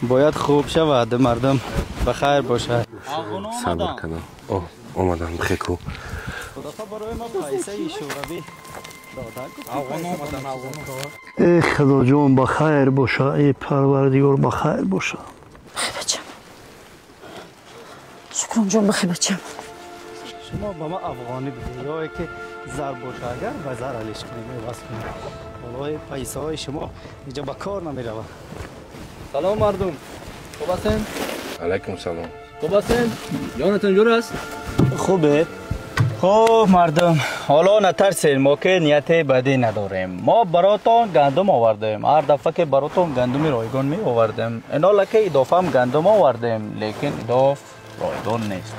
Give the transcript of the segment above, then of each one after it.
باید خوب شود مردم بخیر باشه. صبر کنم. اومدم خیکو. خدا برای ما پیسه شوروی ای خدا جون بخیر باشه، ای پروردگار بخیر باشه. بخیر بچم. شکران جون بخیر بچم. شما با ما افغانی بدید یا که زر باشه اگر به زر علیش کنیم واسه کنیم. والله پیسه های شما اینجا به کار نمیره. سلام مردم. خوب هستین؟ علیکم سلام. خوب هستین؟ جانتون جور است؟ خوبه؟ خب مردم حالا نترسین، ما که نیت بدی نداریم. ما براتون گندم آوردیم. هر دفعه که براتون گندمی رایگان می آوردیم. اینا لکه اضافه هم گندم آوردیم، لیکن اضافه رایگان نیست.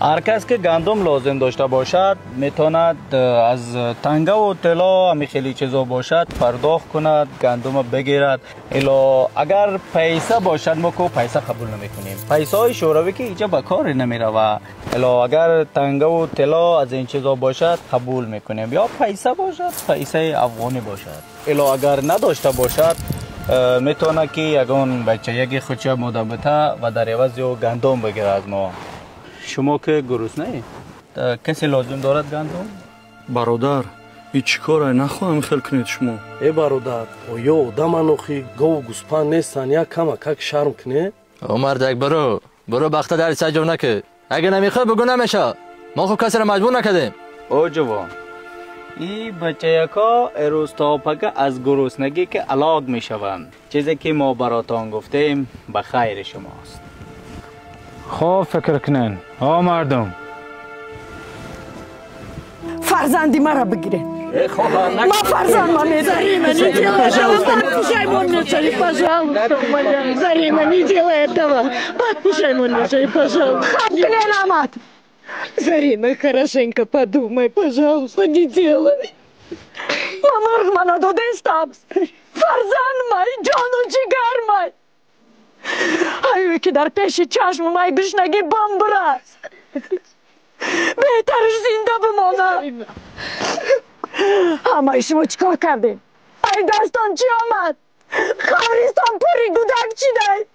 هر کس که گندم لازم داشته باشد میتواند از تنگه و طلا همی خیلی چیزا باشد پرداخت کند، گندم بگیرد. الا اگر پیسه باشد ما که پیسه قبول نمی کنیم. پیسه های شوروی که اینجا به کار نمی روه. الا اگر تنگه و طلا از این چیزا باشد قبول میکنیم، یا پیسه باشد پیسه افغانی باشد. الا اگر نداشته باشد میتونه که یگان بچه یکی خودشه مدبته و در عوض گندم بگیره از ما. شما که گرسنه کسی لازم دارد گندم؟ برادر ای چی کاره نخواهم خیل کنید شما؟ ای برادر یا آدم انوخی گو گوسپند نیستن یا کمک شرم کنه؟ او مردک برو بخته در سجو نکه. اگه نمیخوای بگو نمیشه. ما خب کسی را مجبور نکردیم. او جوان این بچه یکا اروز تا پکه از گرسنگی که علاق میشوند. چیزی که ما براتان گفتیم به خیر شماست. خوب فکر کنن ها مردم. فرزندی مرا بگیرین. ما فرزند ما Зарина, не делай, пожалуйста, не отпущай мой мешай, пожалуйста, моя. Зарина, не делай этого. Отпущай мой мешай, пожалуйста. Блин, Амат! Зарина, хорошенько подумай, пожалуйста, не делай. Мама Рахмана, доден стабс. فرزند مای جان و جگر مای. ایوی که در پیش چشم مای گشنگی بم برست. بهترش زنده بمانم. اما شما چیکار کردین؟ ای دستان چی آمد؟ خواهرستان پوری گودک چی دی؟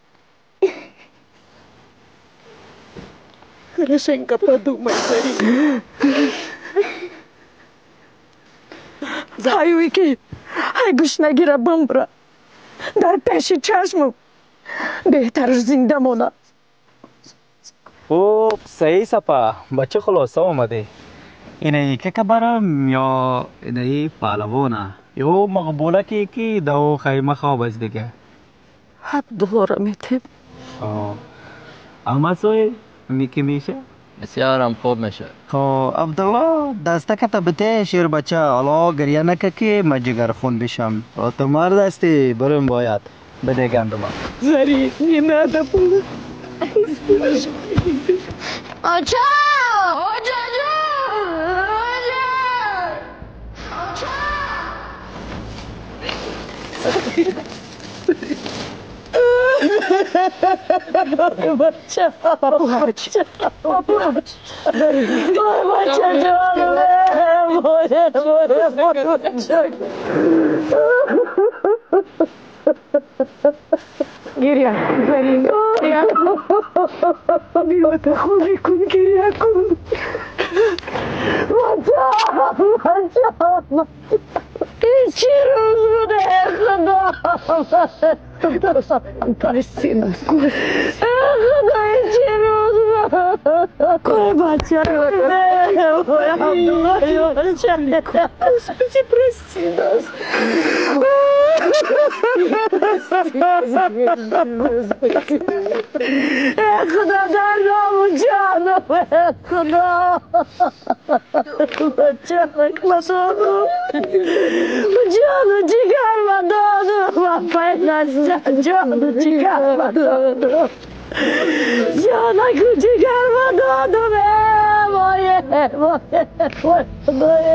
Хорошенько подумай, Зарина. ایوی که ای گشنگی را بم برست. در پیش چشم بهترش زنده مانم. خوب صحیح سپا بچه خلاصه آمده. اینه که برم یا اینه پهلوانه یا مقبوله که دو خیمه خواب است دیگه. عبدالله را میتیم. اما سوی میکی میشه؟ بسیار هم خوب میشه. خب عبدالله دسته که تا بته شیر بچه حالا گریه نکه که من جگر خون بشم. تو مرد هستی برم باید بده گندم. Зарина, не надо было. آچا! آچا جان! بچه گریه زنین بیوت خوبی کن گریه کن این چی روز بوده خدا پرستین است خدا این چی روز بوده کوی بچه Господи, прости нас. خدا در نام جانم خدا جان و جگر و دادم و پیدست جان و جگر و دادم جان و جگر و دادم وای خدای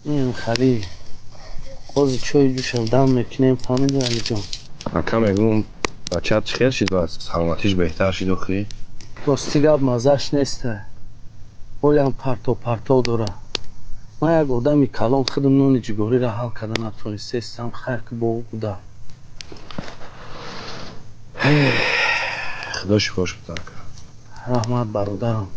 این خلی باز چای جوشم دم میکنیم فهمیدی علی جان اکا میگم بچه‌ت خیر شد و سلامتیش بهتر شد اخی راستی گپ مزهش نیسته ولی هم پرتو داره من یک آدمی کلان خودم نون جگاری را حل کرده نتونستم خیر که با او بوده خدا شفاش بده اکا رحمت برادرم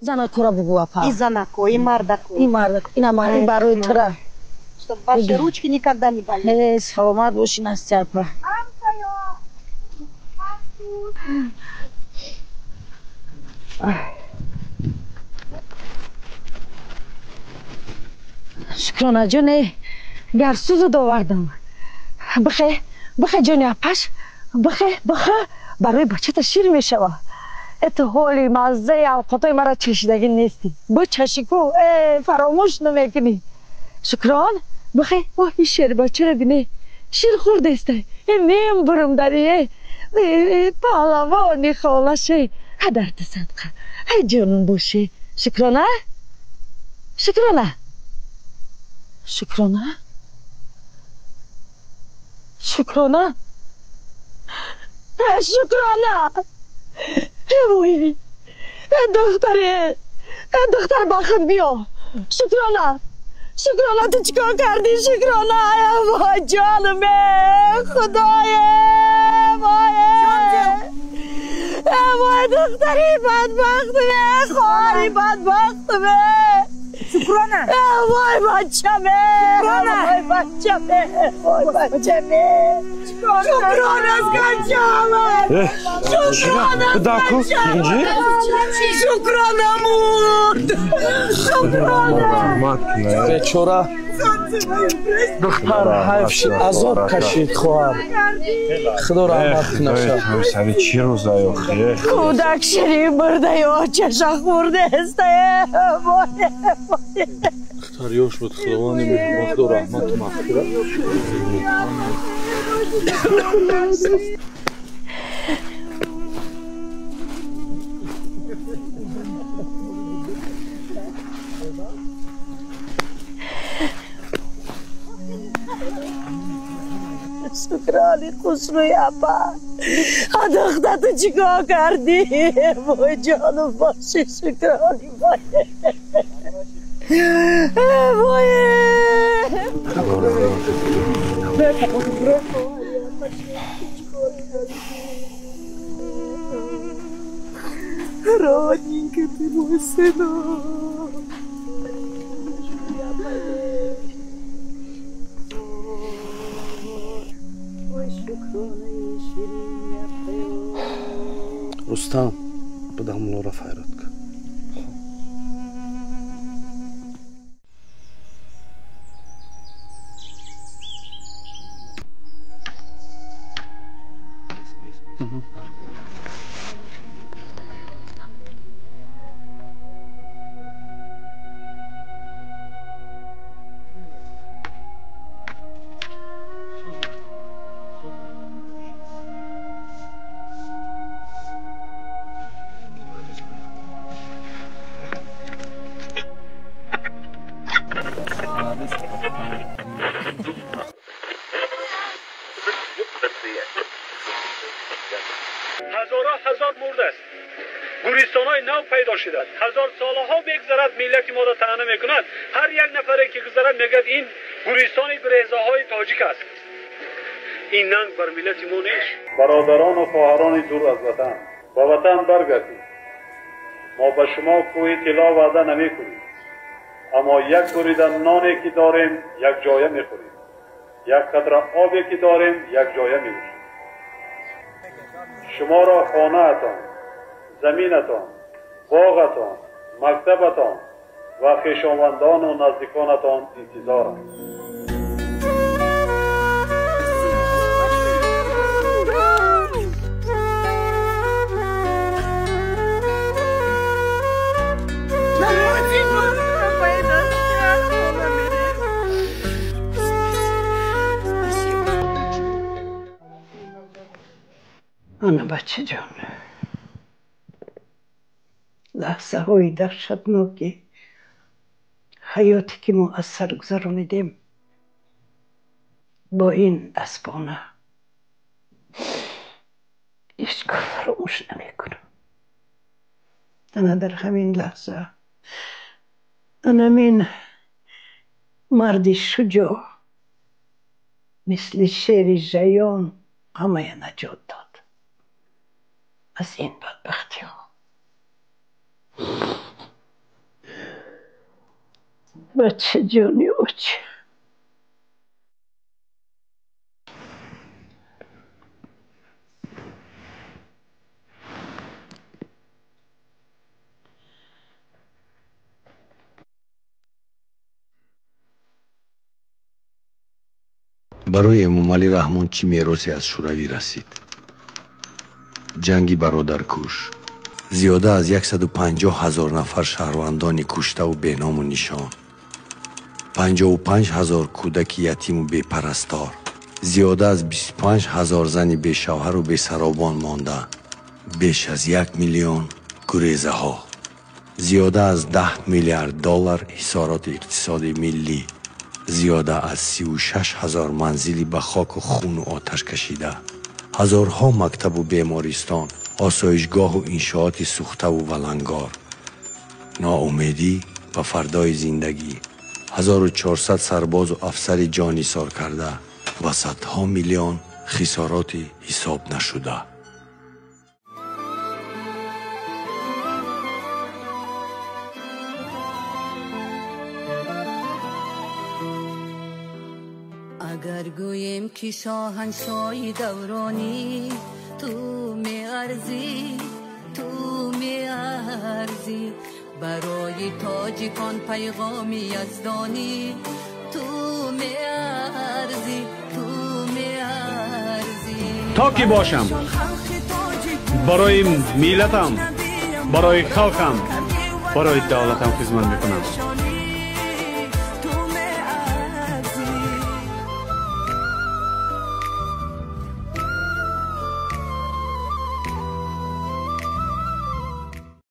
زنکو را بگو апа. И занако, и мардако. И мардако. Ина мани барои тура. Чтоб ваши ручки никогда не болели. Саломат боши насти апа. Шукрона ҷоне гарсузу довардам. Бихе ҷони апаш. Бихе барои бачата шир мешава. ето ҳоли маззаи авқотои мара чашидаги нести бо чашику фаромӯш намекунӣ шукрон бихе ин шербачаро бине шир хӯрдестай нем бурумдари паҳлавони холаше ҳадарта садқа ай ҷонун боши шукрона шукрона шукрона шукрона шукрона وای دختر بخم بیا شکرانا تو چیکار کردی شکرانا وای جانمه خدایه وای دختری بدبختمه خواهری بدبختمه شکرانا وای بچمه وای بچمه شکرانا از گنجامه شکرانا شکرانا مرد شکرانا بیچاره دختر حیف شد عذاب کشید خواهر خدا رحمت کنه سر چی روزای اخی کودک شریف برده یا چشا خورده استه دختر یوش بود خداوندی مهربان خدا رحمت و مغفرت شکرانی خسروی اپا دختر تو چیکار کردی وای جانم باشی شکرانی وای رانی که تی محسنا رستم بدهم لورا فایرات کن هزار مرده است. گوریستان‌های نو پیدا شده. هزار سالها بگذرد ملت ما را طعنه میکند. هر یک نفری که گذرد میگد این گوریستان گریزه‌های تاجیک است. این ننگ بر ملت ما نیست. برادران و خواهران دور از وطن با وطن برگردید. ما به شما کوی طلا وعده نمی‌کنیم. اما یک بریدن نانی که داریم یک جایه می‌خوریم. یک قطره آبی که داریم یک جایه می‌نوشیم. شما را خانه‌تان، زمینتان، باغتان، مکتبتان و خویشاوندان و نزدیکانتان انتظارند. آنه بچه جان، لحظه های دهشتناکی حیاتی که ما از سر گذرانیدیم با این اسبانه هیچگاه فراموش نمیکنم. انا در همین لحظه این مرد شجاع مثل شیر ژیان همه نجات داد از این بدبختی ها. بچه جانی بچه. برای امام علی رحمان چی میراثی از شوروی رسید؟ جنگی برادرکش، زیاده از 150,000 نفر شهروندان کشته و به نام و نشان، 55,000 کودک یتیم و بی پرستار، زیاده از 25,000 زن بی شوهر و بی سرابان مانده، بیش از 1 میلیون گریزه ها، زیاده از 10 میلیارد دلار حصارات اقتصادی ملی، زیاده از 36,000 منزلی به خاک و خون و آتش کشیده، هزارها مکتب و بیمارستان، آسایشگاه و انشاءات سوخته و ولنگار، ناامیدی به فردای زندگی، 1400 سرباز و افسر جانی سار کرده و صدها میلیون خسارات حساب نشده. اگر گویم که شاهنشاهی دورانی تو میارزی برای تاجیکان پیغامی یزدانی تو میارزی تا کی باشم برای میلتم، برای خلقم، برای دولتم خدمت میکنم.